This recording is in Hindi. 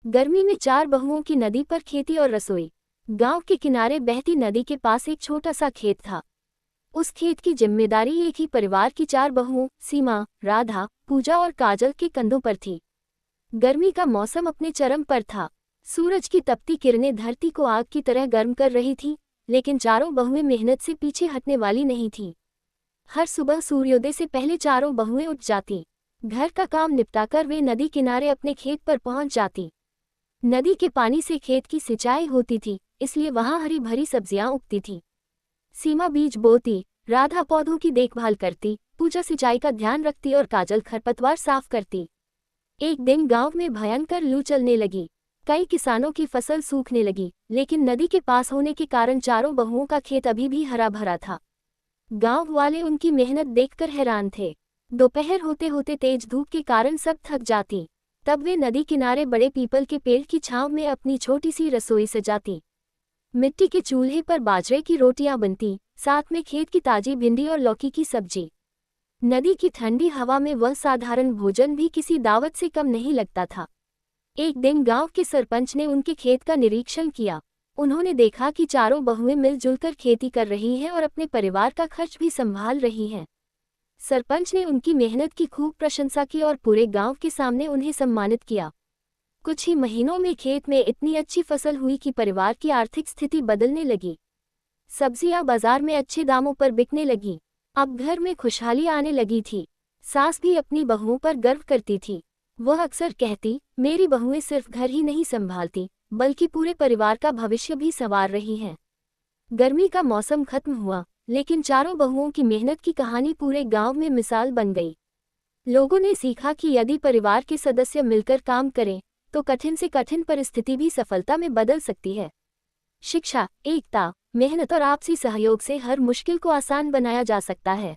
गर्मी में चार बहुओं की नदी पर खेती और रसोई। गांव के किनारे बहती नदी के पास एक छोटा सा खेत था। उस खेत की जिम्मेदारी एक ही परिवार की चार बहुओं सीमा, राधा, पूजा और काजल के कंधों पर थी। गर्मी का मौसम अपने चरम पर था। सूरज की तपती किरणें धरती को आग की तरह गर्म कर रही थी, लेकिन चारों बहुएं मेहनत से पीछे हटने वाली नहीं थीं। हर सुबह सूर्योदय से पहले चारों बहुएं उठ जाती। घर का काम निपटाकर वे नदी किनारे अपने खेत पर पहुंच जाती। नदी के पानी से खेत की सिंचाई होती थी, इसलिए वहां हरी भरी सब्जियां उगती थीं। सीमा बीज बोती, राधा पौधों की देखभाल करती, पूजा सिंचाई का ध्यान रखती और काजल खरपतवार साफ करती। एक दिन गांव में भयंकर लू चलने लगी। कई किसानों की फसल सूखने लगी, लेकिन नदी के पास होने के कारण चारों बहुओं का खेत अभी भी हरा भरा था। गांव वाले उनकी मेहनत देखकर हैरान थे। दोपहर होते होते तेज धूप के कारण सब थक जाती। तब वे नदी किनारे बड़े पीपल के पेड़ की छांव में अपनी छोटी सी रसोई सजाती। मिट्टी के चूल्हे पर बाजरे की रोटियां बनती, साथ में खेत की ताजी भिंडी और लौकी की सब्जी। नदी की ठंडी हवा में वह साधारण भोजन भी किसी दावत से कम नहीं लगता था। एक दिन गांव के सरपंच ने उनके खेत का निरीक्षण किया। उन्होंने देखा कि चारों बहुएं मिलजुल कर खेती कर रही हैं और अपने परिवार का खर्च भी संभाल रही हैं। सरपंच ने उनकी मेहनत की खूब प्रशंसा की और पूरे गांव के सामने उन्हें सम्मानित किया। कुछ ही महीनों में खेत में इतनी अच्छी फसल हुई कि परिवार की आर्थिक स्थिति बदलने लगी। सब्जियां बाजार में अच्छे दामों पर बिकने लगी। अब घर में खुशहाली आने लगी थी। सास भी अपनी बहुओं पर गर्व करती थी। वह अक्सर कहती, मेरी बहुएं सिर्फ घर ही नहीं संभालती, बल्कि पूरे परिवार का भविष्य भी संवार रही हैं। गर्मी का मौसम खत्म हुआ, लेकिन चारों बहुओं की मेहनत की कहानी पूरे गांव में मिसाल बन गई। लोगों ने सीखा कि यदि परिवार के सदस्य मिलकर काम करें, तो कठिन से कठिन परिस्थिति भी सफलता में बदल सकती है। शिक्षा, एकता, मेहनत और आपसी सहयोग से हर मुश्किल को आसान बनाया जा सकता है।